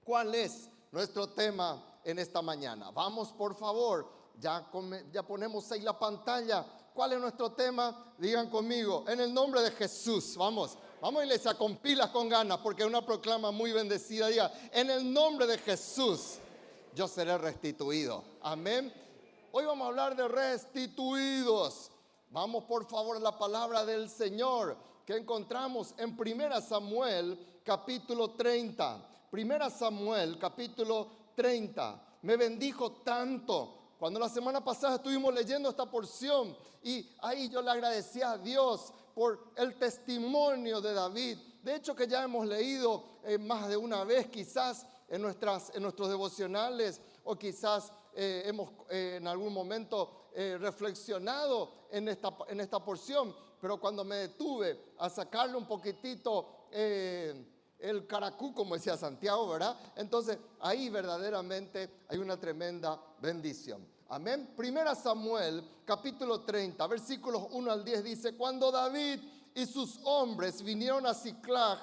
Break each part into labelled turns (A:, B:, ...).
A: ¿Cuál es nuestro tema en esta mañana? Vamos, por favor, ya ponemos ahí la pantalla. ¿Cuál es nuestro tema? Digan conmigo, en el nombre de Jesús. Vamos, iglesia, con pilas, con ganas, porque es una proclama muy bendecida. Diga, en el nombre de Jesús, yo seré restituido. Amén. Hoy vamos a hablar de restituidos. Vamos, por favor, a la palabra del Señor que encontramos en 1 Samuel, capítulo 30. 1 Samuel, capítulo 30. Me bendijo tanto. Cuando la semana pasada estuvimos leyendo esta porción y ahí yo le agradecía a Dios por el testimonio de David. De hecho, que ya hemos leído más de una vez, quizás en nuestros devocionales, o quizás hemos en algún momento reflexionado en esta porción. Pero cuando me detuve a sacarle un poquitito el caracú, como decía Santiago, ¿verdad? Entonces ahí verdaderamente hay una tremenda bendición. Amén. 1 Samuel, capítulo 30, versículos 1 al 10 dice: cuando David y sus hombres vinieron a Siclag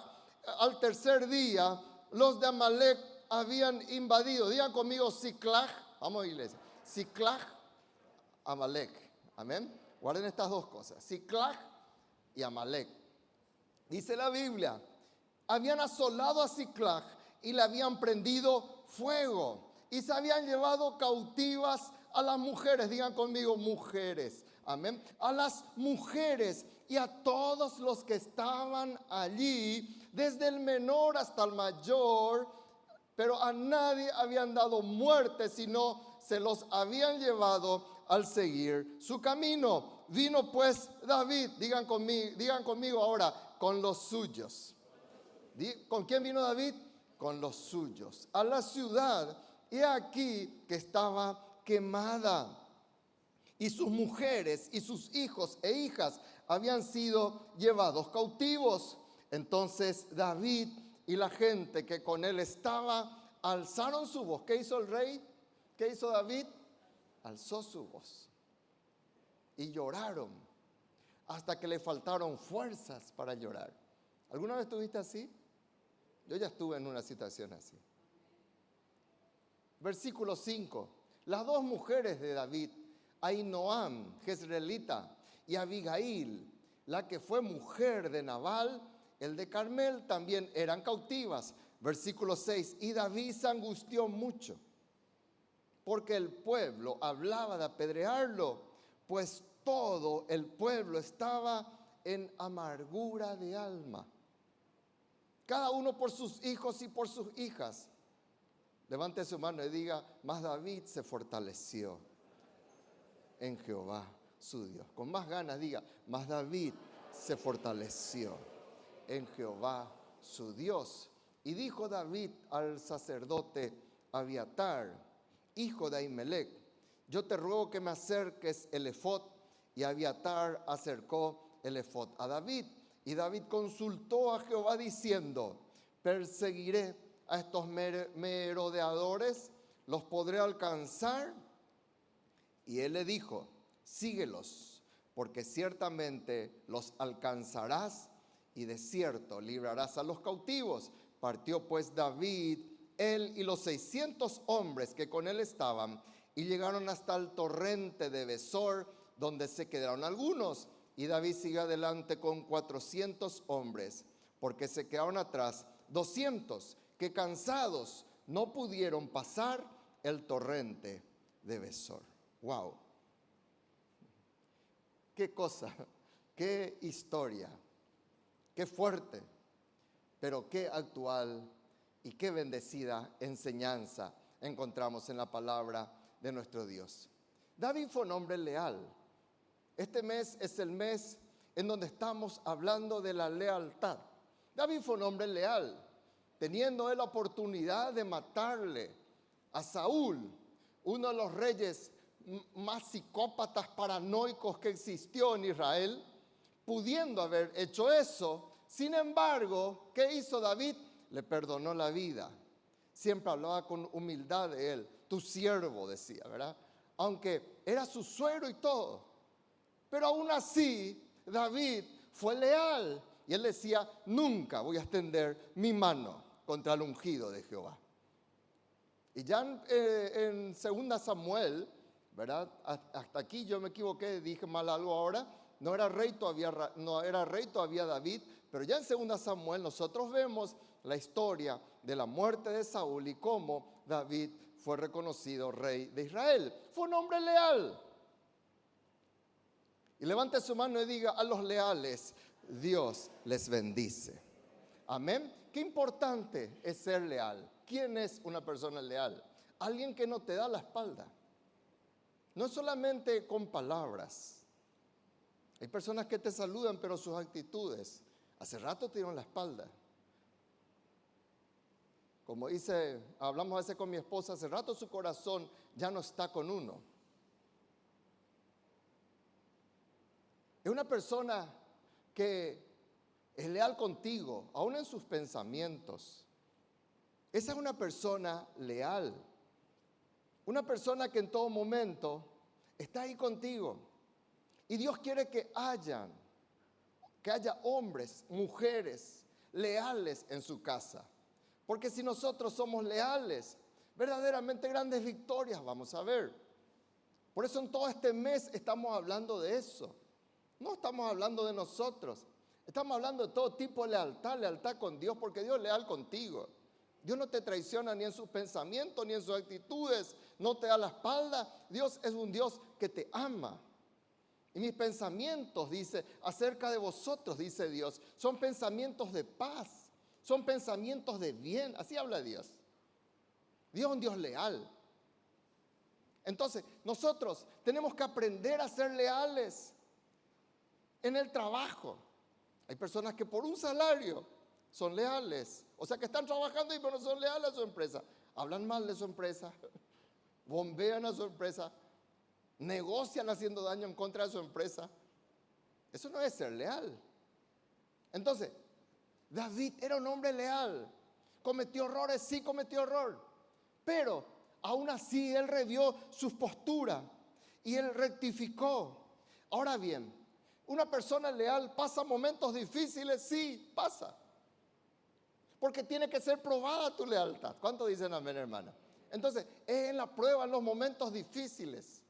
A: al tercer día, los de Amalec habían invadido. Digan conmigo Siclag. Vamos, iglesia. Siclag, Amalec. Amén. Guarden estas dos cosas, Siclag y Amalec. Dice la Biblia, habían asolado a Siclag y le habían prendido fuego y se habían llevado cautivas a las mujeres. Digan conmigo, mujeres. Amén. A las mujeres y a todos los que estaban allí, desde el menor hasta el mayor, pero a nadie habían dado muerte, sino se los habían llevado al seguir su camino. Vino pues David, digan conmigo ahora, con los suyos. ¿Con quién vino David? Con los suyos. A la ciudad, y aquí que estaba quemada. Y sus mujeres y sus hijos e hijas habían sido llevados cautivos. Entonces David y la gente que con él estaba alzaron su voz. ¿Qué hizo el rey? ¿Qué hizo David? Alzó su voz y lloraron hasta que le faltaron fuerzas para llorar. ¿Alguna vez estuviste así? Yo ya estuve en una situación así. Versículo 5. Las dos mujeres de David, Ahinoam, jezreelita, y Abigail, la que fue mujer de Nabal, el de Carmel, también eran cautivas. Versículo 6. Y David se angustió mucho, porque el pueblo hablaba de apedrearlo, pues todo el pueblo estaba en amargura de alma, cada uno por sus hijos y por sus hijas. Levante su mano y diga, mas David se fortaleció en Jehová su Dios. Con más ganas diga, mas David se fortaleció en Jehová su Dios. Y dijo David al sacerdote Abiatar, hijo de Ahimelech, yo te ruego que me acerques el efod. Y Abiatar acercó el efod a David. Y David consultó a Jehová diciendo, ¿perseguiré a estos merodeadores? ¿Los podré alcanzar? Y él le dijo, síguelos, porque ciertamente los alcanzarás y de cierto librarás a los cautivos. Partió pues David, él y los 600 hombres que con él estaban, y llegaron hasta el torrente de Besor, donde se quedaron algunos. Y David siguió adelante con 400 hombres, porque se quedaron atrás 200, que cansados no pudieron pasar el torrente de Besor. ¡Wow! ¡Qué cosa! ¡Qué historia! ¡Qué fuerte! Pero qué actual y qué bendecida enseñanza encontramos en la palabra de nuestro Dios. David fue un hombre leal. Este mes es el mes en donde estamos hablando de la lealtad. David fue un hombre leal, teniendo él la oportunidad de matarle a Saúl, uno de los reyes más psicópatas, paranoicos que existió en Israel, pudiendo haber hecho eso. Sin embargo, ¿qué hizo David? Le perdonó la vida. Siempre hablaba con humildad de él. Tu siervo, decía, ¿verdad? Aunque era su suegro y todo. Pero aún así, David fue leal. Y él decía, nunca voy a extender mi mano contra el ungido de Jehová. Y ya en 2 Samuel, ¿verdad? Hasta aquí yo me equivoqué, dije mal algo ahora. No era rey todavía David, pero ya en 2 Samuel nosotros vemos la historia de la muerte de Saúl y cómo David fue reconocido rey de Israel. Fue un hombre leal. Y levante su mano y diga: a los leales Dios les bendice. Amén. Qué importante es ser leal. ¿Quién es una persona leal? Alguien que no te da la espalda. No solamente con palabras. Hay personas que te saludan, pero sus actitudes hace rato te dieron la espalda. Como hablamos a veces con mi esposa, hace rato su corazón ya no está con uno. Es una persona que es leal contigo, aún en sus pensamientos. Esa es una persona leal. Una persona que en todo momento está ahí contigo. Y Dios quiere que haya hombres, mujeres leales en su casa. Porque si nosotros somos leales, verdaderamente grandes victorias vamos a ver. Por eso en todo este mes estamos hablando de eso. No estamos hablando de nosotros. Estamos hablando de todo tipo de lealtad con Dios, porque Dios es leal contigo. Dios no te traiciona ni en sus pensamientos, ni en sus actitudes, no te da la espalda. Dios es un Dios que te ama. Y mis pensamientos, dice, acerca de vosotros, dice Dios, son pensamientos de paz, son pensamientos de bien. Así habla Dios. Dios es un Dios leal. Entonces, nosotros tenemos que aprender a ser leales en el trabajo. Hay personas que por un salario son leales. O sea, que están trabajando y pero no son leales a su empresa. Hablan mal de su empresa, bombean a su empresa, negocian haciendo daño en contra de su empresa. Eso no es ser leal. Entonces, David era un hombre leal. ¿Cometió errores? Sí, cometió error. Pero aún así él revió sus posturas y él rectificó. Ahora bien, una persona leal pasa momentos difíciles, sí, pasa. Porque tiene que ser probada tu lealtad. ¿Cuánto dicen amén, hermana? Entonces, es en la prueba, en los momentos difíciles,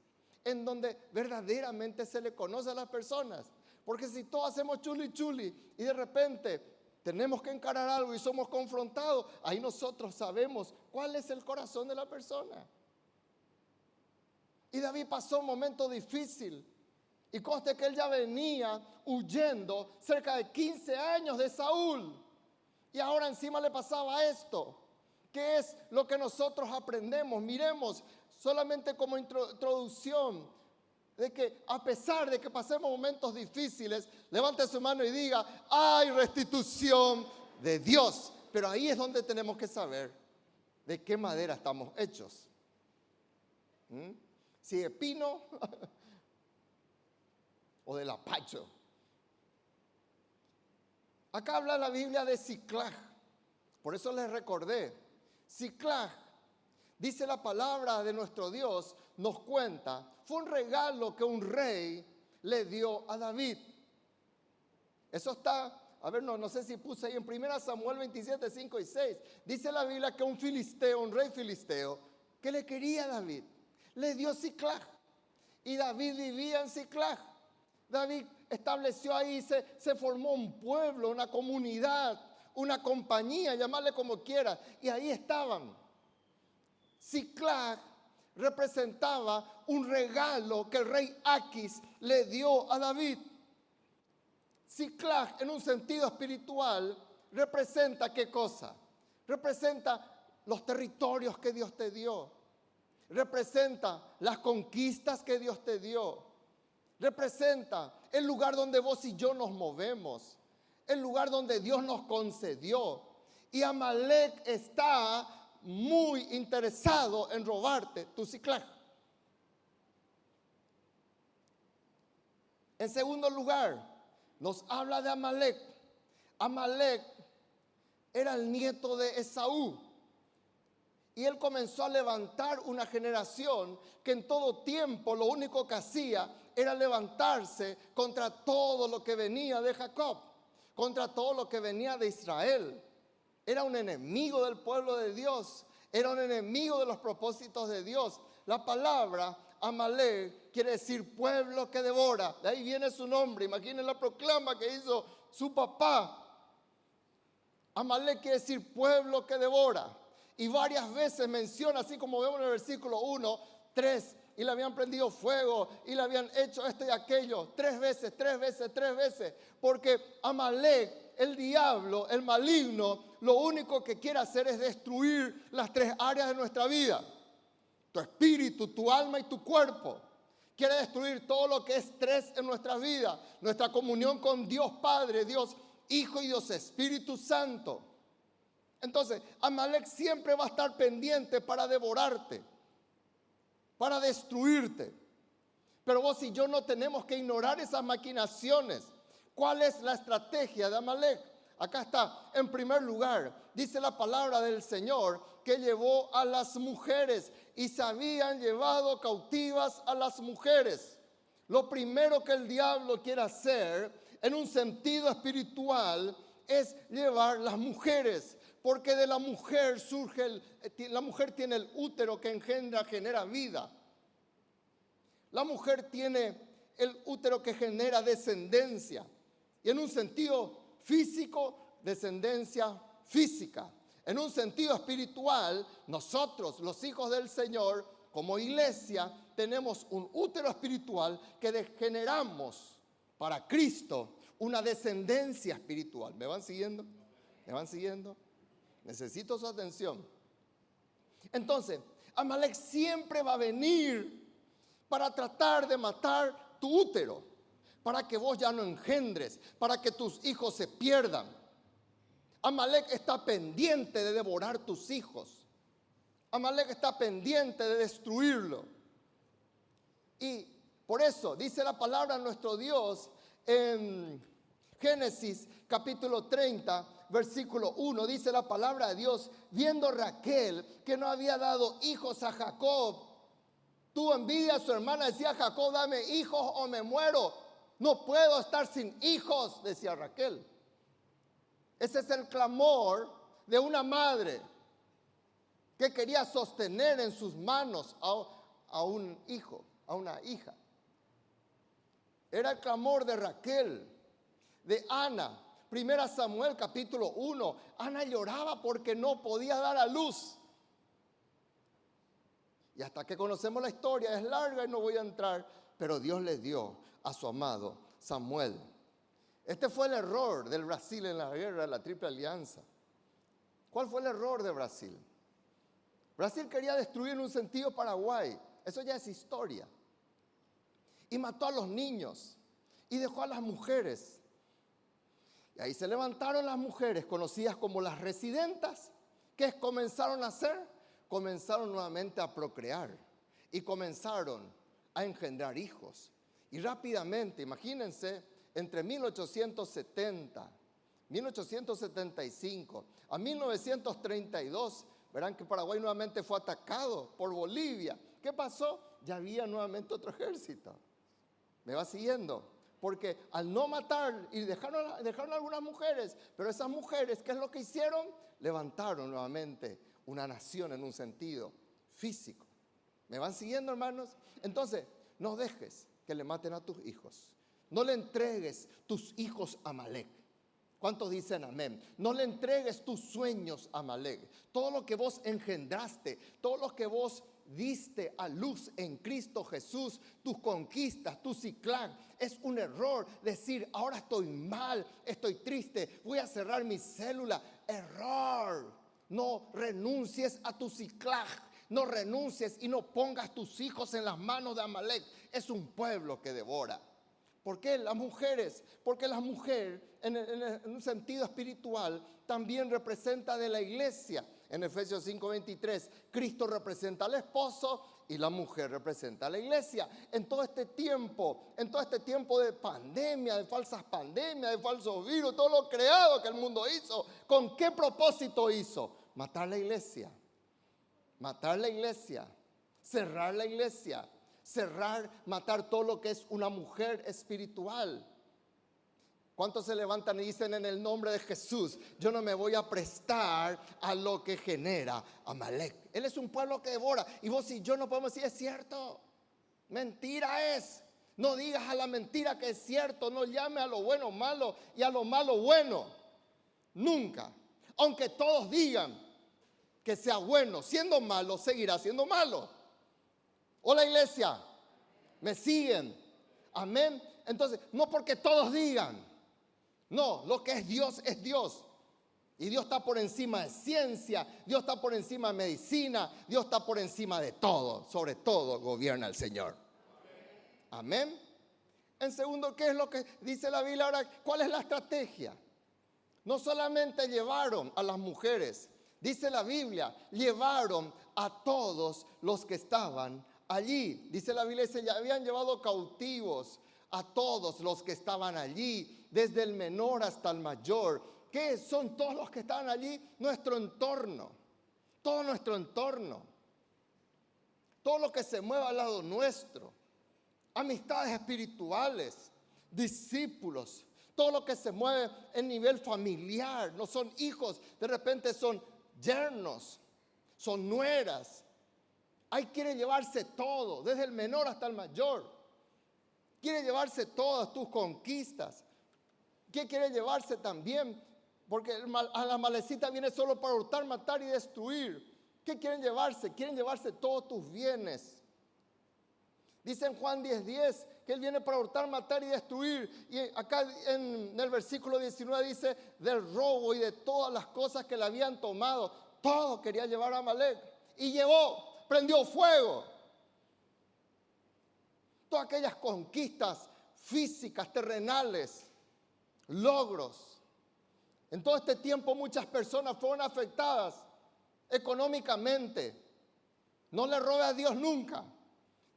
A: en donde verdaderamente se le conoce a las personas. Porque si todos hacemos chuli chuli y de repente tenemos que encarar algo y somos confrontados, ahí nosotros sabemos cuál es el corazón de la persona. Y David pasó un momento difícil. Y conste que él ya venía huyendo cerca de 15 años de Saúl. Y ahora encima le pasaba esto. ¿Qué es lo que nosotros aprendemos? Miremos solamente como introducción de que a pesar de que pasemos momentos difíciles, levante su mano y diga: hay restitución de Dios. Pero ahí es donde tenemos que saber de qué madera estamos hechos. Si de pino o de lapacho. Acá habla la Biblia de Siclag. Por eso les recordé. Siclag, dice la palabra de nuestro Dios, nos cuenta, fue un regalo que un rey le dio a David. Eso está, a ver, no sé si puse ahí en 1 Samuel 27, 5 y 6. Dice la Biblia que un filisteo, un rey filisteo, que le quería a David, le dio Siclag. Y David vivía en Siclag. David estableció ahí, se formó un pueblo, una comunidad, una compañía, llamarle como quiera. Y ahí estaban. Siclag representaba un regalo que el rey Aquis le dio a David. Siclag, en un sentido espiritual, representa ¿qué cosa? Representa los territorios que Dios te dio. Representa las conquistas que Dios te dio. Representa el lugar donde vos y yo nos movemos, el lugar donde Dios nos concedió. Y Amalek está muy interesado en robarte tu Siclag. En segundo lugar, nos habla de Amalek. Amalek era el nieto de Esaú. Y él comenzó a levantar una generación que en todo tiempo lo único que hacía era levantarse contra todo lo que venía de Jacob, contra todo lo que venía de Israel. Era un enemigo del pueblo de Dios. Era un enemigo de los propósitos de Dios. La palabra Amalek quiere decir pueblo que devora. De ahí viene su nombre. Imaginen la proclama que hizo su papá. Amalek quiere decir pueblo que devora. Y varias veces menciona, así como vemos en el versículo 1, 3, y le habían prendido fuego, y le habían hecho esto y aquello, 3 veces, 3 veces, 3 veces. Porque Amalek, el diablo, el maligno, lo único que quiere hacer es destruir las 3 áreas de nuestra vida. Tu espíritu, tu alma y tu cuerpo. Quiere destruir todo lo que es 3 en nuestra vida. Nuestra comunión con Dios Padre, Dios Hijo y Dios Espíritu Santo. Entonces, Amalek siempre va a estar pendiente para devorarte, para destruirte. Pero vos y yo no tenemos que ignorar esas maquinaciones. ¿Cuál es la estrategia de Amalek? Acá está, en primer lugar, dice la palabra del Señor que llevó a las mujeres y se habían llevado cautivas a las mujeres. Lo primero que el diablo quiere hacer en un sentido espiritual es llevar las mujeres, porque de la mujer la mujer tiene el útero que genera vida. La mujer tiene el útero que genera descendencia. Y en un sentido físico, descendencia física. En un sentido espiritual, nosotros, los hijos del Señor, como iglesia, tenemos un útero espiritual que generamos para Cristo una descendencia espiritual. ¿Me van siguiendo? ¿Me van siguiendo? Necesito su atención. Entonces, Amalek siempre va a venir para tratar de matar tu útero, para que vos ya no engendres, para que tus hijos se pierdan. Amalek está pendiente de devorar tus hijos. Amalek está pendiente de destruirlo. Y por eso dice la palabra de nuestro Dios en Génesis capítulo 30, versículo 1, dice la palabra de Dios, viendo Raquel que no había dado hijos a Jacob, tuvo envidia a su hermana, decía Jacob, dame hijos o me muero. No puedo estar sin hijos, decía Raquel. Ese es el clamor de una madre que quería sostener en sus manos a un hijo, a una hija. Era el clamor de Raquel, de Ana. Primera Samuel capítulo 1. Ana lloraba porque no podía dar a luz. Y hasta que conocemos la historia, es larga y no voy a entrar, pero Dios le dio a su amado Samuel. Este fue el error del Brasil en la guerra de la Triple Alianza. ¿Cuál fue el error de Brasil? Brasil quería destruir en un sentido Paraguay. Eso ya es historia. Y mató a los niños y dejó a las mujeres. Y ahí se levantaron las mujeres conocidas como las residentas. ¿Qué comenzaron a hacer? Comenzaron nuevamente a procrear y comenzaron a engendrar hijos. Y rápidamente, imagínense, entre 1870, 1875 a 1932, verán que Paraguay nuevamente fue atacado por Bolivia. ¿Qué pasó? Ya había nuevamente otro ejército. ¿Me va siguiendo? Porque al no matar, y dejaron algunas mujeres, pero esas mujeres, ¿qué es lo que hicieron? Levantaron nuevamente una nación en un sentido físico. ¿Me van siguiendo, hermanos? Entonces, no dejes que le maten a tus hijos. No le entregues tus hijos a Amalek. ¿Cuántos dicen amén? No le entregues tus sueños a Amalek. Todo lo que vos engendraste, todo lo que vos diste a luz en Cristo Jesús, tus conquistas, tu Ciclac, es un error decir, ahora estoy mal, estoy triste, voy a cerrar mi célula. Error. No renuncies a tu Ciclac, no renuncies y no pongas tus hijos en las manos de Amalek. Es un pueblo que devora. ¿Por qué las mujeres? Porque la mujer, en un sentido espiritual, también representa de la iglesia. En Efesios 5:23, Cristo representa al esposo y la mujer representa a la iglesia. En todo este tiempo de pandemia, de falsas pandemias, de falsos virus, todo lo creado que el mundo hizo, ¿con qué propósito hizo? Matar la iglesia. Matar la iglesia. Cerrar la iglesia. Cerrar, matar todo lo que es una mujer espiritual. ¿Cuántos se levantan y dicen en el nombre de Jesús, yo no me voy a prestar a lo que genera Amalek? Él es un pueblo que devora. Y vos y yo no podemos decir, es cierto. Mentira es. No digas a la mentira que es cierto. No llame a lo bueno malo y a lo malo bueno. Nunca. Aunque todos digan que sea bueno, siendo malo, seguirá siendo malo. Hola, iglesia. ¿Me siguen? Amén. Entonces, no porque todos digan. No, lo que es Dios es Dios. Y Dios está por encima de ciencia, Dios está por encima de medicina, Dios está por encima de todo. Sobre todo gobierna el Señor. Amén. En segundo, ¿qué es lo que dice la Biblia ahora? ¿Cuál es la estrategia? No solamente llevaron a las mujeres, dice la Biblia, llevaron a todos los que estaban allí. Dice la Biblia, se habían llevado cautivos a todos los que estaban allí, desde el menor hasta el mayor. ¿Qué son todos los que estaban allí? Nuestro entorno, todo nuestro entorno, todo lo que se mueva al lado nuestro, amistades espirituales, discípulos, todo lo que se mueve en nivel familiar. No son hijos, de repente son yernos, son nueras. Ahí quiere llevarse todo, desde el menor hasta el mayor. Quiere llevarse todas tus conquistas. ¿Qué quiere llevarse también? Porque a la malecita viene solo para hurtar, matar y destruir. ¿Qué quieren llevarse? Quieren llevarse todos tus bienes. Dice en Juan 10:10 que Él viene para hurtar, matar y destruir. Y acá en el versículo 19 dice del robo y de todas las cosas que le habían tomado. Todo quería llevar a Amalek. Y llevó, prendió fuego. Todas aquellas conquistas físicas, terrenales, logros. En todo este tiempo muchas personas fueron afectadas económicamente. No le robe a Dios nunca.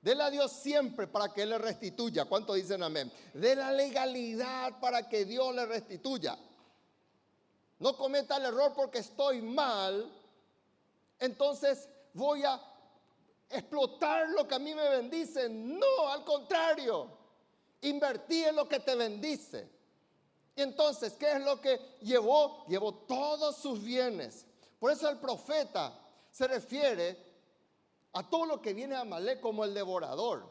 A: Dele a Dios siempre para que Él le restituya. ¿Cuántos dicen amén? De la legalidad para que Dios le restituya. No cometa el error porque estoy mal, entonces voy a explotar lo que a mí me bendice. No, al contrario. Invertí en lo que te bendice. Y entonces, ¿qué es lo que llevó? Llevó todos sus bienes. Por eso el profeta se refiere a todo lo que viene a Amalek como el devorador.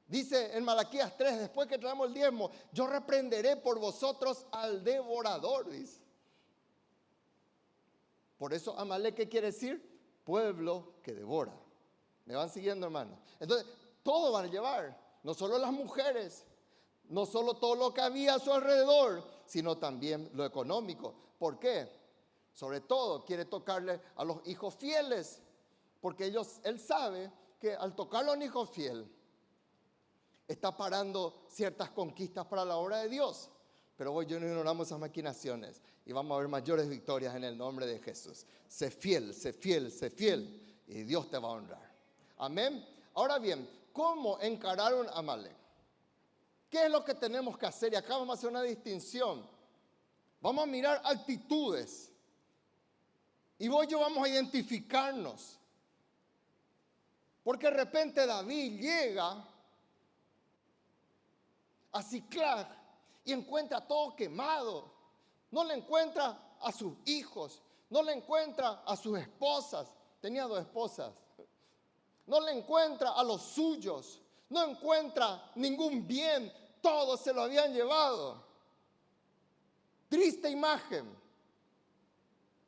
A: Dice en Malaquías 3, después que traemos el diezmo, yo reprenderé por vosotros al devorador, dice. Por eso Amalek, ¿qué quiere decir? Pueblo que devora. ¿Me van siguiendo, hermanos? Entonces, todo van a llevar. No solo las mujeres, no solo todo lo que había a su alrededor, sino también lo económico. ¿Por qué? Sobre todo quiere tocarle a los hijos fieles, porque él sabe que al tocarle a un hijo fiel, está parando ciertas conquistas para la obra de Dios. Pero hoy yo no ignoramos esas maquinaciones y vamos a ver mayores victorias en el nombre de Jesús. Sé fiel, sé fiel, sé fiel y Dios te va a honrar. Amén. Ahora bien, ¿cómo encararon a Amalek? ¿Qué es lo que tenemos que hacer? Y acá vamos a hacer una distinción. Vamos a mirar actitudes. Y vos y yo vamos a identificarnos. Porque de repente David llega a Siclag y encuentra todo quemado. No le encuentra a sus hijos. No le encuentra a sus esposas. Tenía 2 esposas. No le encuentra a los suyos. No encuentra ningún bien. Todos se lo habían llevado. Triste imagen.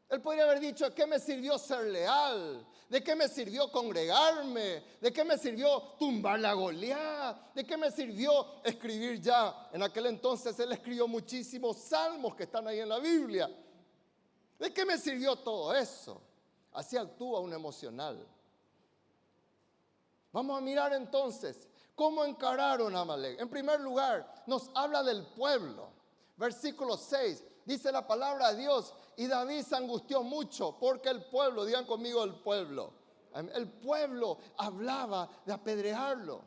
A: Él podría haber dicho, ¿de qué me sirvió ser leal? ¿De qué me sirvió congregarme? ¿De qué me sirvió tumbar la Goliat? ¿De qué me sirvió escribir ya? En aquel entonces él escribió muchísimos salmos que están ahí en la Biblia. ¿De qué me sirvió todo eso? Así actúa un emocional. Vamos a mirar entonces cómo encararon a Amalek. En primer lugar, nos habla del pueblo. Versículo 6, dice la palabra de Dios, y David se angustió mucho porque el pueblo, digan conmigo el pueblo hablaba de apedrearlo.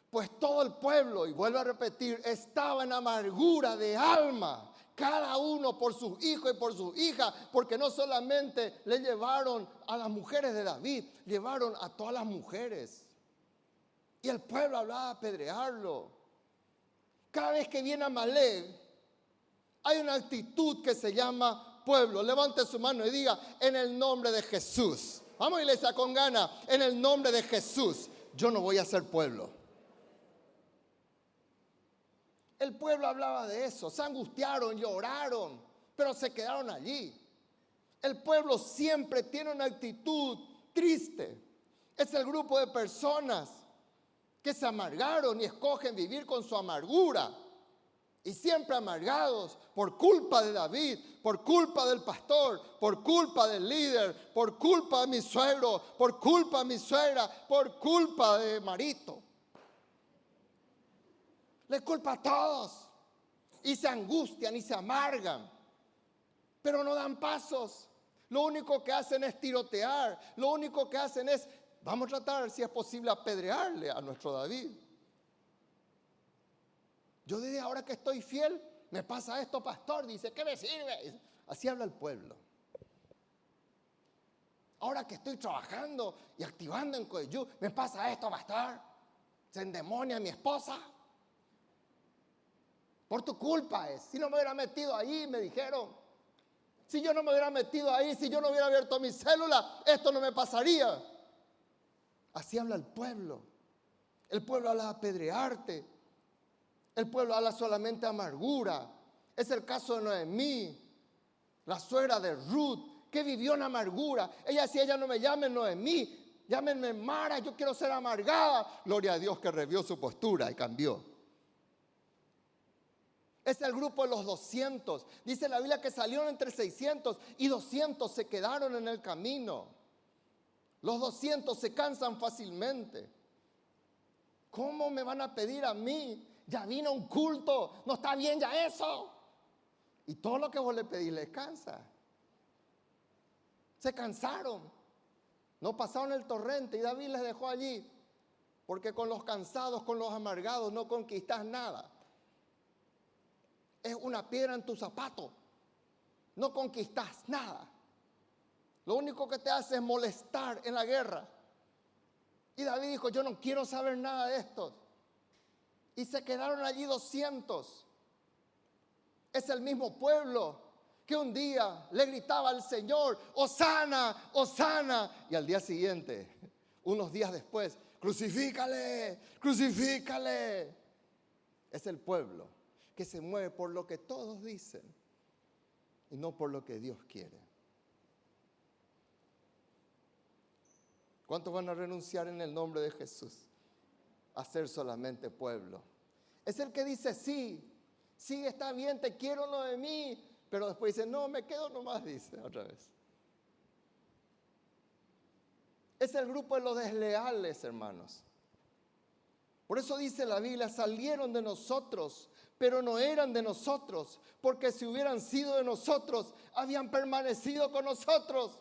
A: Pues todo el pueblo, y vuelvo a repetir, estaba en amargura de alma, cada uno por sus hijos y por sus hijas, porque no solamente le llevaron a las mujeres de David, llevaron a todas las mujeres. Y el pueblo hablaba de apedrearlo. Cada vez que viene Amalek, hay una actitud que se llama pueblo. Levante su mano y diga, en el nombre de Jesús. Vamos, iglesia, con ganas. En el nombre de Jesús, yo no voy a ser pueblo. El pueblo hablaba de eso. Se angustiaron, lloraron, pero se quedaron allí. El pueblo siempre tiene una actitud triste. Es el grupo de personas que se amargaron y escogen vivir con su amargura. Y siempre amargados por culpa de David, por culpa del pastor, por culpa del líder, por culpa de mi suegro, por culpa de mi suegra, por culpa de Marito. Les culpa a todos. Y se angustian y se amargan. Pero no dan pasos. Lo único que hacen es tirotear. Lo único que hacen es, vamos a tratar si es posible apedrearle a nuestro David. Yo desde ahora que estoy fiel, me pasa esto, pastor. Dice, ¿qué me sirve? Así habla el pueblo. Ahora que estoy trabajando y activando en Coyú, me pasa esto, pastor. Se endemonia mi esposa. Por tu culpa es. Si no me hubiera metido ahí, me dijeron. Si yo no me hubiera metido ahí, si yo no hubiera abierto mi célula, esto no me pasaría. Así habla el pueblo. El pueblo habla de apedrearte. El pueblo habla solamente de amargura. Es el caso de Noemí, la suegra de Ruth, que vivió en amargura. Ella decía, ella no me llamen Noemí, llámenme Mara, yo quiero ser amargada. Gloria a Dios que revió su postura y cambió. Es el grupo de los 200. Dice la Biblia que salieron entre 600 y 200 se quedaron en el camino. Los 200 se cansan fácilmente. ¿Cómo me van a pedir a mí? Ya vino un culto, no está bien ya eso. Y todo lo que vos le pedís les cansa. Se cansaron. No pasaron el torrente y David les dejó allí. Porque con los cansados, con los amargados no conquistas nada. Es una piedra en tu zapato. No conquistas nada. Lo único que te hace es molestar en la guerra. Y David dijo, yo no quiero saber nada de esto. Y se quedaron allí 200. Es el mismo pueblo que un día le gritaba al Señor, Hosana, Hosana. Y al día siguiente, unos días después, crucifícale, crucifícale. Es el pueblo que se mueve por lo que todos dicen y no por lo que Dios quiere. ¿Cuántos van a renunciar en el nombre de Jesús a ser solamente pueblo? Es el que dice sí, sí está bien, te quiero lo de mí, pero después dice no, me quedo nomás, dice otra vez. Es el grupo de los desleales, hermanos. Por eso dice la Biblia, salieron de nosotros, pero no eran de nosotros, porque si hubieran sido de nosotros, habían permanecido con nosotros.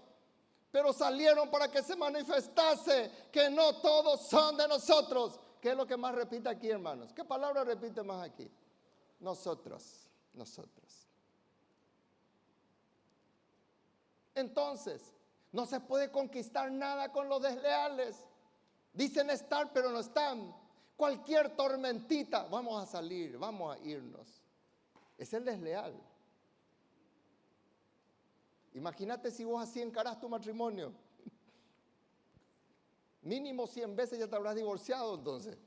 A: Pero salieron para que se manifestase que no todos son de nosotros. ¿Qué es lo que más repite aquí, hermanos? ¿Qué palabra repite más aquí? Nosotros, nosotros. Entonces, no se puede conquistar nada con los desleales. Dicen estar, pero no están. Cualquier tormentita, vamos a salir, vamos a irnos. Es el desleal. Imagínate si vos así encarás tu matrimonio. Mínimo 100 veces ya te habrás divorciado entonces.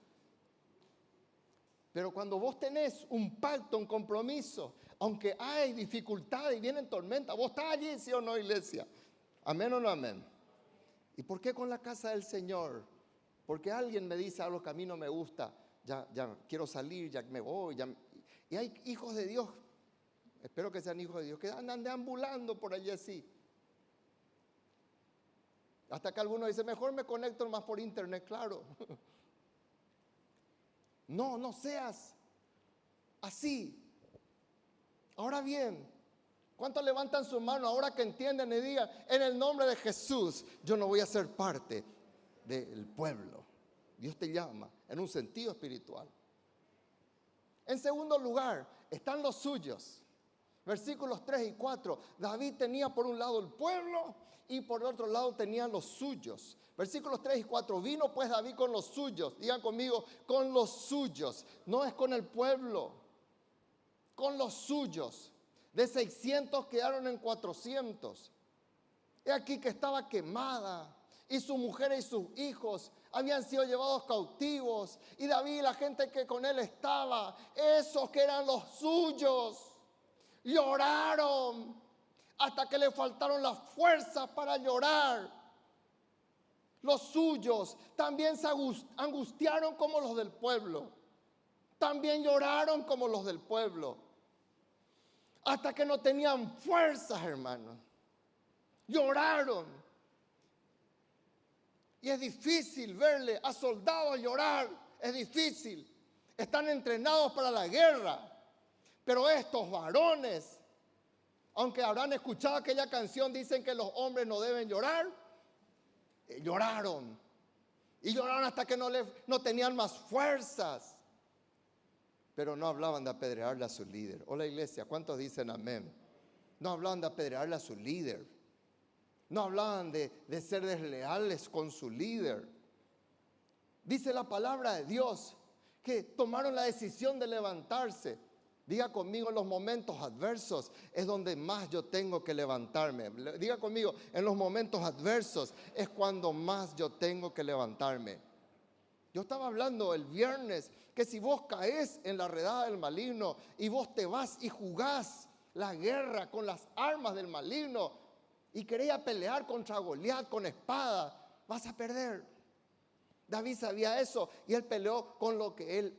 A: Pero cuando vos tenés un pacto, un compromiso, aunque hay dificultades y vienen tormentas, vos estás allí, ¿sí o no, iglesia? ¿Amén o no amén? ¿Y por qué con la casa del Señor? Porque alguien me dice algo que a mí no me gusta, ya quiero salir, ya me voy. Y hay hijos de Dios, espero que sean hijos de Dios, que andan deambulando por allí así. Hasta que alguno dice, mejor me conecto más por internet, claro. No, no seas así. Ahora bien, ¿cuántos levantan su mano ahora que entienden y digan, en el nombre de Jesús, yo no voy a ser parte del pueblo? Dios te llama en un sentido espiritual. En segundo lugar, están los suyos. Versículos 3 y 4. David tenía por un lado el pueblo y por el otro lado tenía los suyos. Versículos 3 y 4. Vino pues David con los suyos. Digan conmigo, con los suyos. No es con el pueblo, con los suyos. De 600 quedaron en 400. He aquí que estaba quemada y su mujer y sus hijos habían sido llevados cautivos. Y David y la gente que con él estaba, esos que eran los suyos, lloraron hasta que le faltaron las fuerzas para llorar. Los suyos también se angustiaron como los del pueblo. También lloraron como los del pueblo. Hasta que no tenían fuerzas, hermanos. Lloraron. Y es difícil verle a soldados llorar. Es difícil. Están entrenados para la guerra. Pero estos varones, aunque habrán escuchado aquella canción, dicen que los hombres no deben llorar, lloraron. Y lloraron hasta que no tenían más fuerzas. Pero no hablaban de apedrearle a su líder. Hola iglesia, ¿cuántos dicen amén? No hablaban de apedrearle a su líder. No hablaban de ser desleales con su líder. Dice la palabra de Dios que tomaron la decisión de levantarse. Diga conmigo, en los momentos adversos es donde más yo tengo que levantarme. Diga conmigo, en los momentos adversos es cuando más yo tengo que levantarme. Yo estaba hablando el viernes que si vos caes en la redada del maligno y vos te vas y jugás la guerra con las armas del maligno y querías pelear contra Goliat con espada, vas a perder. David sabía eso y él peleó con lo que él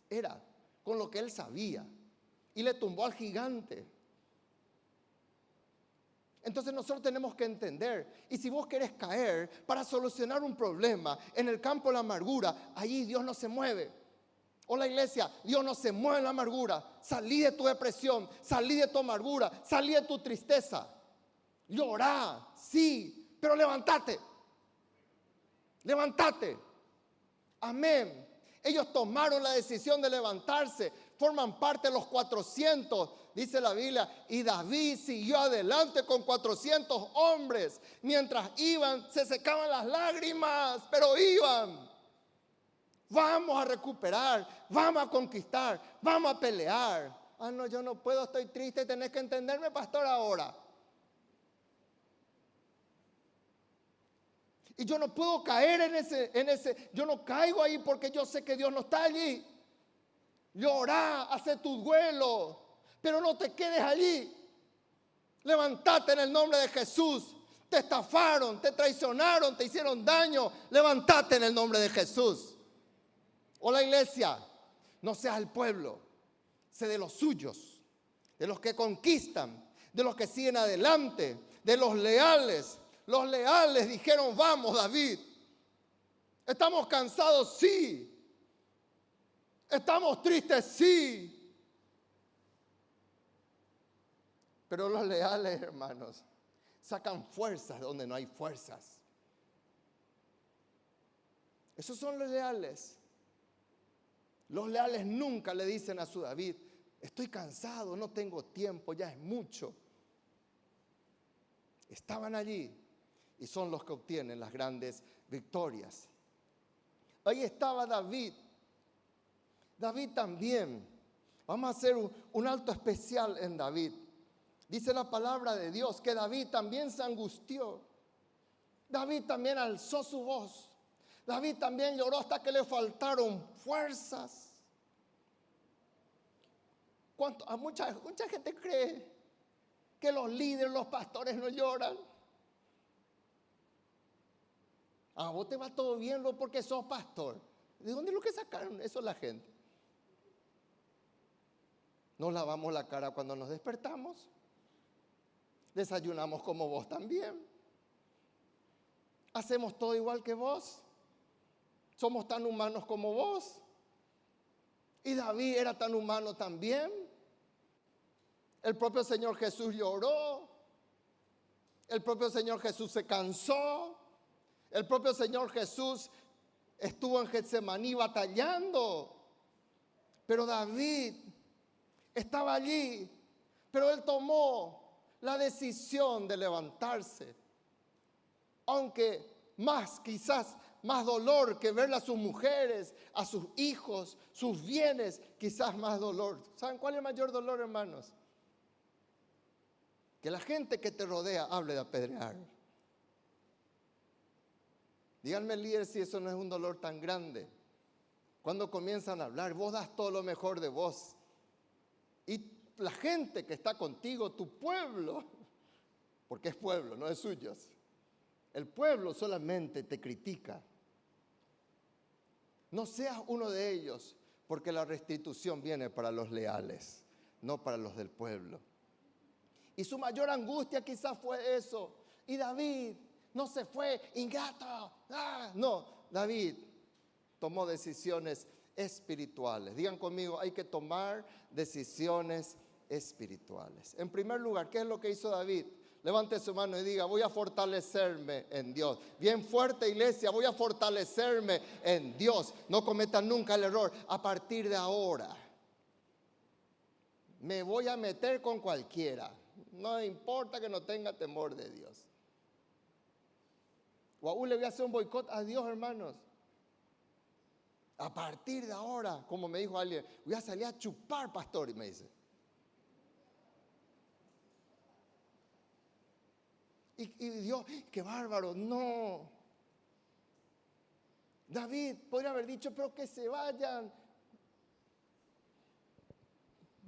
A: era, con lo que él sabía, y le tumbó al gigante. Entonces nosotros tenemos que entender, y si vos querés caer para solucionar un problema en el campo de la amargura, allí Dios no se mueve. Hola iglesia, Dios no se mueve en la amargura. Salí de tu depresión, salí de tu amargura, salí de tu tristeza. Llorá, sí, pero levántate. Levántate. Amén. Ellos tomaron la decisión de levantarse. Forman parte de los 400, dice la Biblia. Y David siguió adelante con 400 hombres. Mientras iban, se secaban las lágrimas, pero iban. Vamos a recuperar, vamos a conquistar, vamos a pelear. Ah, no, yo no puedo, estoy triste, tenés que entenderme, pastor, ahora. Y yo no puedo caer en ese, yo no caigo ahí porque yo sé que Dios no está allí. Llorá, hace tu duelo, pero no te quedes allí. Levántate en el nombre de Jesús. Te estafaron, te traicionaron, te hicieron daño. Levántate en el nombre de Jesús. Hola iglesia, no seas el pueblo, sé de los suyos, de los que conquistan, de los que siguen adelante, de los leales. Los leales dijeron, vamos David, estamos cansados, sí, estamos tristes, sí, pero los leales, hermanos, sacan fuerzas donde no hay fuerzas. Esos son los leales. Los leales nunca le dicen a su David, estoy cansado, no tengo tiempo, ya es mucho. Estaban allí y son los que obtienen las grandes victorias. Ahí estaba David. David también. Vamos a hacer un alto especial en David. Dice la palabra de Dios que David también se angustió. David también alzó su voz. David también lloró hasta que le faltaron fuerzas. Mucha gente cree que los líderes, los pastores no lloran. A vos te va todo bien porque sos pastor. ¿De dónde es lo que sacaron eso la gente? Nos lavamos la cara cuando nos despertamos. Desayunamos como vos también. Hacemos todo igual que vos. Somos tan humanos como vos. Y David era tan humano también. El propio Señor Jesús lloró. El propio Señor Jesús se cansó. El propio Señor Jesús estuvo en Getsemaní batallando. Pero David estaba allí. Pero él tomó la decisión de levantarse. Aunque quizás más dolor que ver a sus mujeres, a sus hijos, sus bienes, quizás más dolor. ¿Saben cuál es el mayor dolor, hermanos? Que la gente que te rodea hable de apedrear. Díganme, líder, si eso no es un dolor tan grande. Cuando comienzan a hablar, vos das todo lo mejor de vos. Y la gente que está contigo, tu pueblo, porque es pueblo, no es suyo. El pueblo solamente te critica. No seas uno de ellos, porque la restitución viene para los leales, no para los del pueblo. Y su mayor angustia quizás fue eso. Y David no se fue, ingrato. No, David tomó decisiones espirituales. Digan conmigo, hay que tomar decisiones espirituales. En primer lugar, ¿qué es lo que hizo David? Levante su mano y diga, voy a fortalecerme en Dios. Bien fuerte, iglesia, voy a fortalecerme en Dios. No cometan nunca el error. A partir de ahora, me voy a meter con cualquiera. No importa que no tenga temor de Dios. O aún le voy a hacer un boicot a Dios, hermanos. A partir de ahora, como me dijo alguien, voy a salir a chupar, pastor, y me dice. Y Dios, qué bárbaro, no. David podría haber dicho, pero que se vayan.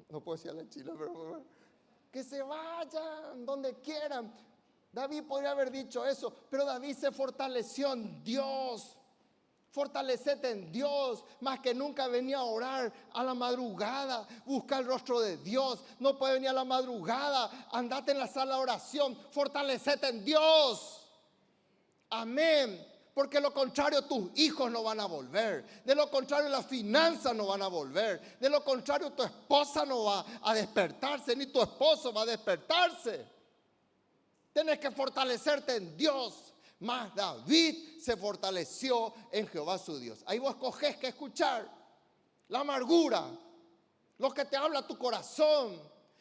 A: No puedo decir a la chila, pero que se vayan donde quieran. David podría haber dicho eso, pero David se fortaleció en Dios. Fortalecete en Dios, más que nunca venía a orar a la madrugada, busca el rostro de Dios. No puede venir a la madrugada, andate en la sala de oración, fortalecete en Dios. Amén. Porque de lo contrario tus hijos no van a volver. De lo contrario las finanzas no van a volver. De lo contrario tu esposa no va a despertarse, ni tu esposo va a despertarse. Tienes que fortalecerte en Dios. Mas David se fortaleció en Jehová su Dios. Ahí vos escogés que escuchar. La amargura, lo que te habla tu corazón,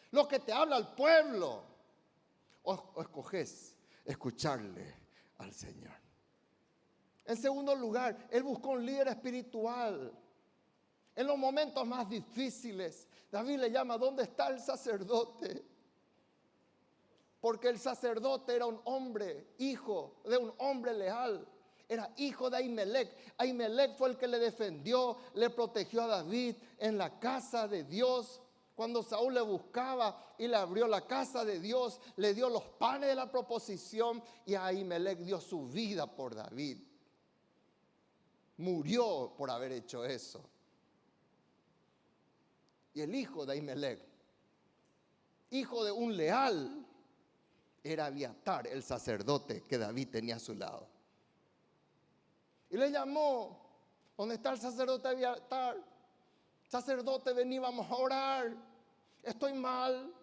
A: lo que te habla el pueblo. O escogés escucharle al Señor. En segundo lugar, él buscó un líder espiritual. En los momentos más difíciles, David le llama, ¿dónde está el sacerdote? Porque el sacerdote era un hombre, hijo de un hombre leal. Era hijo de Ahimelech. Ahimelech fue el que le defendió, le protegió a David en la casa de Dios. Cuando Saúl le buscaba y le abrió la casa de Dios, le dio los panes de la proposición y Ahimelech dio su vida por David. Murió por haber hecho eso. Y el hijo de Ahimelech, hijo de un leal, era Abiatar, el sacerdote que David tenía a su lado. Y le llamó, ¿dónde está el sacerdote Abiatar? Sacerdote, vení, vamos a orar. Estoy mal,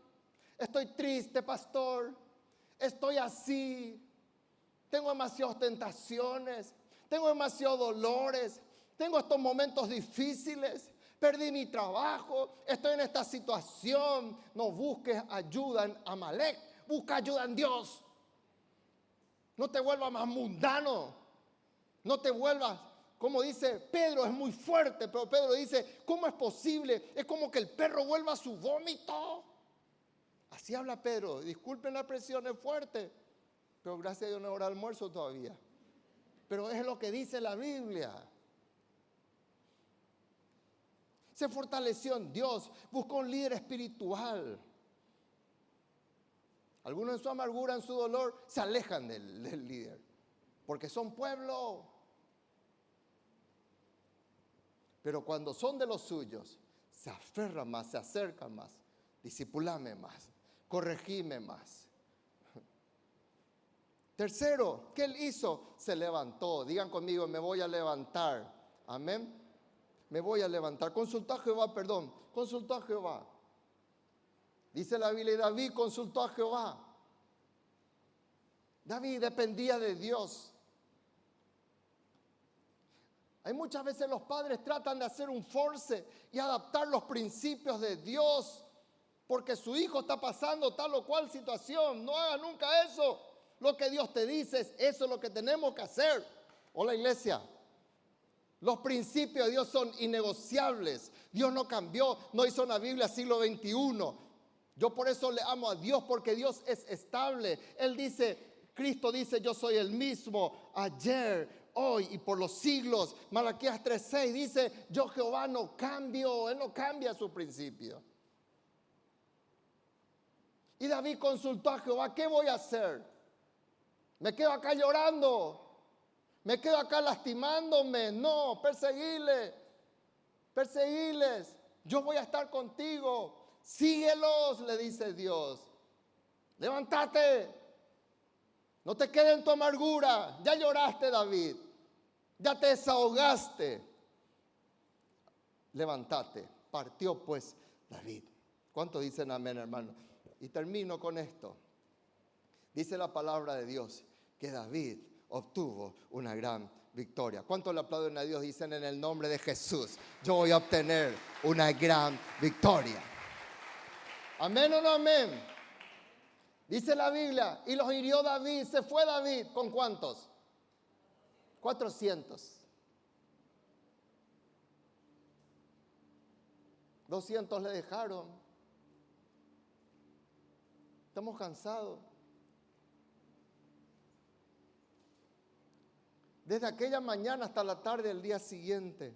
A: estoy triste, pastor. Estoy así. Tengo demasiadas tentaciones, tengo demasiados dolores, tengo estos momentos difíciles. Perdí mi trabajo, estoy en esta situación. No busques ayuda en Amalek, busca ayuda en Dios. No te vuelvas más mundano. No te vuelvas, como dice Pedro, es muy fuerte, pero Pedro dice, ¿cómo es posible? Es como que el perro vuelva a su vómito. Así habla Pedro. Disculpen la presión, es fuerte, pero gracias a Dios no es hora de almuerzo todavía. Pero es lo que dice la Biblia. Se fortaleció en Dios, buscó un líder espiritual. Algunos en su amargura, en su dolor, se alejan del líder, porque son pueblo. Pero cuando son de los suyos, se aferran más, se acercan más, discipulame más, corregime más. Tercero, ¿qué él hizo? Se levantó. Digan conmigo, me voy a levantar. Amén. Me voy a levantar. Consultó a Jehová, consultó a Jehová. Dice la Biblia, David consultó a Jehová. David dependía de Dios. Hay muchas veces los padres tratan de hacer un force y adaptar los principios de Dios porque su hijo está pasando tal o cual situación. No haga nunca eso. Lo que Dios te dice es eso es lo que tenemos que hacer. Hola, iglesia. Los principios de Dios son innegociables. Dios no cambió, no hizo una Biblia siglo XXI. Yo por eso le amo a Dios, porque Dios es estable. Él dice, Cristo dice, yo soy el mismo ayer, hoy y por los siglos. Malaquías 3:6 dice, yo Jehová no cambio. Él no cambia su principio. Y David consultó a Jehová, ¿qué voy a hacer? ¿Me quedo acá llorando? ¿Me quedo acá lastimándome? No, perseguirles. Yo voy a estar contigo. Síguelos, le dice Dios. Levántate. No te quedes en tu amargura. Ya lloraste, David. Ya te desahogaste. Levántate. Partió pues David. ¿Cuántos dicen amén, hermano? Y termino con esto. Dice la palabra de Dios que David obtuvo una gran victoria. ¿Cuántos le aplauden a Dios? Dicen en el nombre de Jesús, yo voy a obtener una gran victoria. ¿Amén o no amén? Dice la Biblia, y los hirió David. Se fue David, ¿con cuántos? 400. 200 le dejaron. Estamos cansados. Desde aquella mañana hasta la tarde del día siguiente.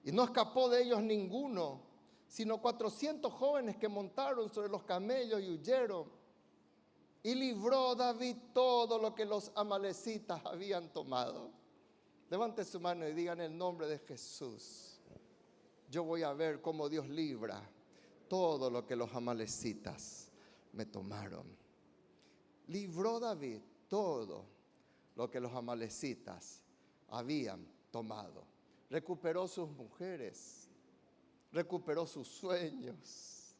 A: Y no escapó de ellos ninguno, sino 400 jóvenes que montaron sobre los camellos y huyeron. Y libró David todo lo que los amalecitas habían tomado. Levante su mano y diga en el nombre de Jesús, yo voy a ver cómo Dios libra todo lo que los amalecitas me tomaron. Libró David todo lo que los amalecitas habían tomado. Recuperó sus mujeres, recuperó sus sueños,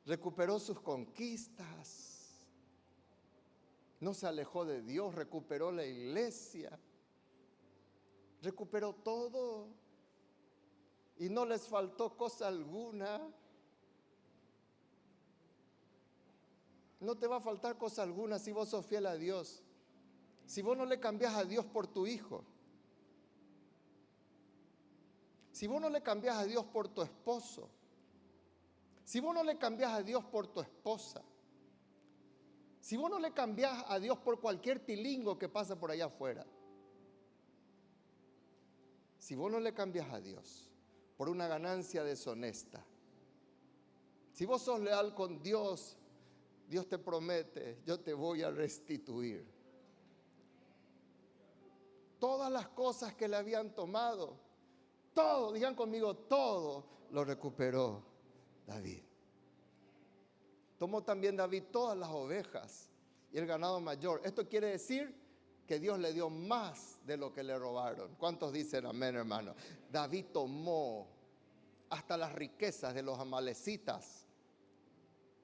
A: recuperó sus conquistas. No se alejó de Dios, recuperó la iglesia, recuperó todo y no les faltó cosa alguna. No te va a faltar cosa alguna si vos sos fiel a Dios. Si vos no le cambiás a Dios por tu hijo, si vos no le cambiás a Dios por tu esposo, si vos no le cambiás a Dios por tu esposa, si vos no le cambiás a Dios por cualquier tilingo que pasa por allá afuera, si vos no le cambiás a Dios por una ganancia deshonesta, si vos sos leal con Dios, Dios te promete, yo te voy a restituir todas las cosas que le habían tomado. Todo, digan conmigo, todo lo recuperó David. Tomó también David todas las ovejas y el ganado mayor. Esto quiere decir que Dios le dio más de lo que le robaron. ¿Cuántos dicen amén, hermano? David tomó hasta las riquezas de los amalecitas.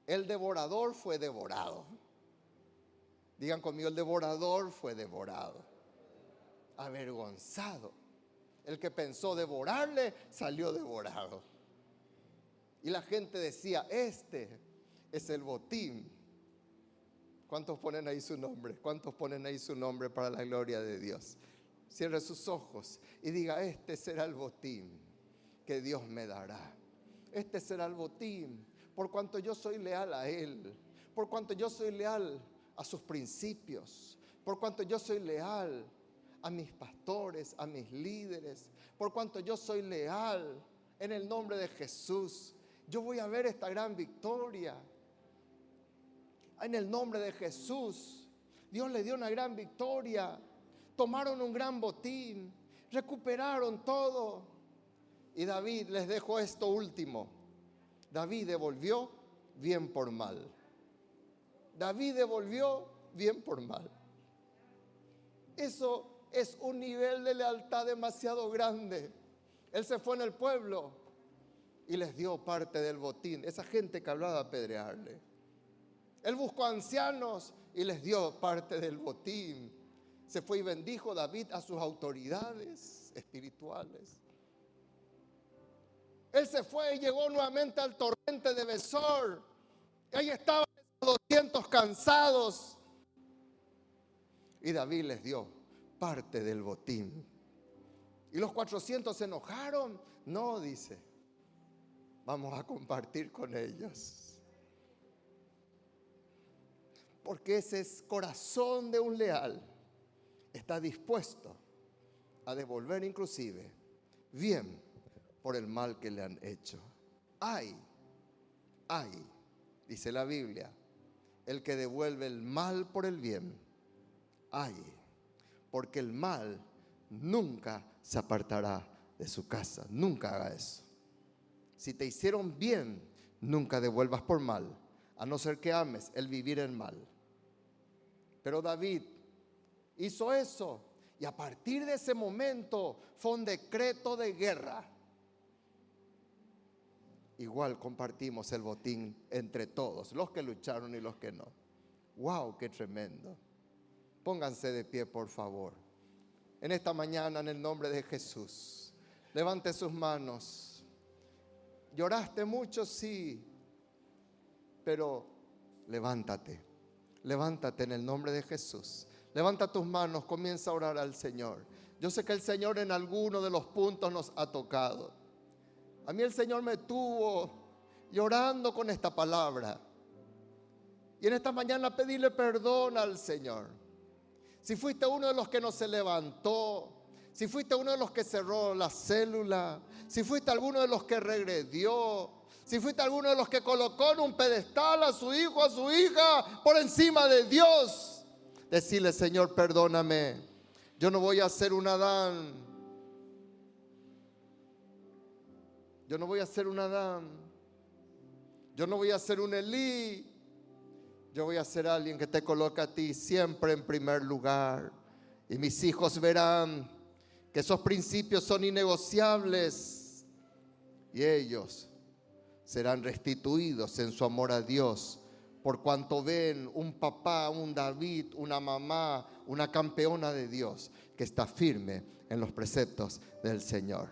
A: El devorador fue devorado. Digan conmigo, el devorador fue devorado. Avergonzado. El que pensó devorarle salió devorado. Y la gente decía, este es el botín. ¿Cuántos ponen ahí su nombre? ¿Cuántos ponen ahí su nombre para la gloria de Dios? Cierre sus ojos y diga, este será el botín que Dios me dará. Este será el botín, por cuanto yo soy leal a Él, por cuanto yo soy leal a sus principios, por cuanto yo soy leal a mis pastores, a mis líderes, por cuanto yo soy leal en el nombre de Jesús. Yo voy a ver esta gran victoria. En el nombre de Jesús, Dios le dio una gran victoria. Tomaron un gran botín, recuperaron todo. Y David les dejó esto último. David devolvió bien por mal. David devolvió bien por mal. Eso es un nivel de lealtad demasiado grande. Él se fue en el pueblo y les dio parte del botín. Esa gente que hablaba de apedrearle. Él buscó ancianos y les dio parte del botín. Se fue y bendijo David a sus autoridades espirituales. Él se fue y llegó nuevamente al torrente de Besor. Ahí estaban esos 200 cansados. Y David les dio parte del botín. ¿Y los 400 se enojaron? No, dice. Vamos a compartir con ellos. Porque ese es corazón de un leal. Está dispuesto a devolver inclusive bien por el mal que le han hecho. Ay, dice la Biblia, el que devuelve el mal por el bien. Ay, porque el mal nunca se apartará de su casa. Nunca haga eso. Si te hicieron bien, nunca devuelvas por mal, a no ser que ames el vivir en mal. Pero David hizo eso, y a partir de ese momento fue un decreto de guerra. Igual compartimos el botín entre todos, los que lucharon y los que no. ¡Wow! ¡Qué tremendo! Pónganse de pie, por favor. En esta mañana, en el nombre de Jesús, levante sus manos. ¿Lloraste mucho? Sí. Pero levántate en el nombre de Jesús. Levanta tus manos, comienza a orar al Señor. Yo sé que el Señor en alguno de los puntos nos ha tocado. A mí el Señor me tuvo llorando con esta palabra. Y en esta mañana pedirle perdón al Señor. Si fuiste uno de los que no se levantó, si fuiste uno de los que cerró la célula, si fuiste alguno de los que regredió, si fuiste alguno de los que colocó en un pedestal a su hijo, a su hija, por encima de Dios, decirle: Señor, perdóname. Yo no voy a ser un Adán. Yo no voy a ser un Adán. Yo no voy a ser un Elí. Yo voy a ser alguien que te coloca a ti siempre en primer lugar. Y mis hijos verán que esos principios son innegociables. Y ellos serán restituidos en su amor a Dios, por cuanto ven un papá, un David, una mamá, una campeona de Dios que está firme en los preceptos del Señor.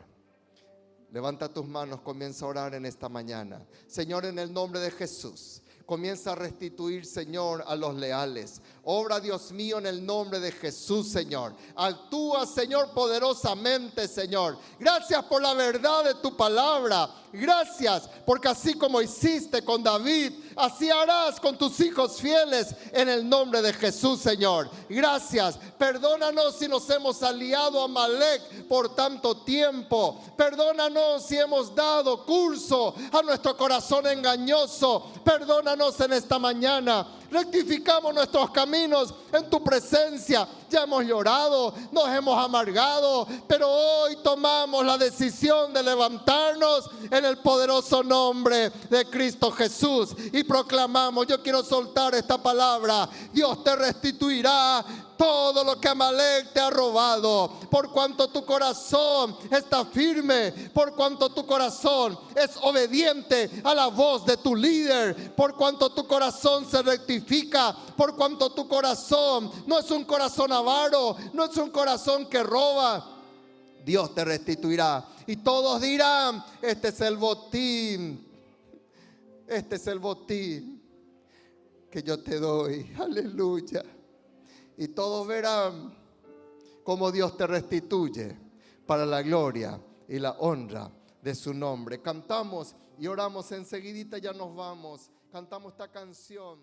A: Levanta tus manos, comienza a orar en esta mañana. Señor, en el nombre de Jesús, comienza a restituir, Señor, a los leales. Obra, Dios mío, en el nombre de Jesús, Señor. Actúa, Señor, poderosamente, Señor. Gracias por la verdad de tu palabra. Gracias porque así como hiciste con David, así harás con tus hijos fieles en el nombre de Jesús, Señor. Gracias. Perdónanos si nos hemos aliado a Amalek por tanto tiempo. Perdónanos si hemos dado curso a nuestro corazón engañoso. Perdónanos en esta mañana. Rectificamos nuestros caminos en tu presencia. Ya hemos llorado, nos hemos amargado, pero hoy tomamos la decisión de levantarnos en el poderoso nombre de Cristo Jesús y proclamamos: yo quiero soltar esta palabra. Dios te restituirá todo lo que Amalek te ha robado, por cuanto tu corazón está firme, por cuanto tu corazón es obediente a la voz de tu líder, por cuanto tu corazón se rectifica, por cuanto tu corazón no es un corazón avaro, no es un corazón que roba. Dios te restituirá y todos dirán: este es el botín, este es el botín que yo te doy. Aleluya. Y todos verán cómo Dios te restituye para la gloria y la honra de su nombre. Cantamos y oramos enseguidita, ya nos vamos. Cantamos esta canción.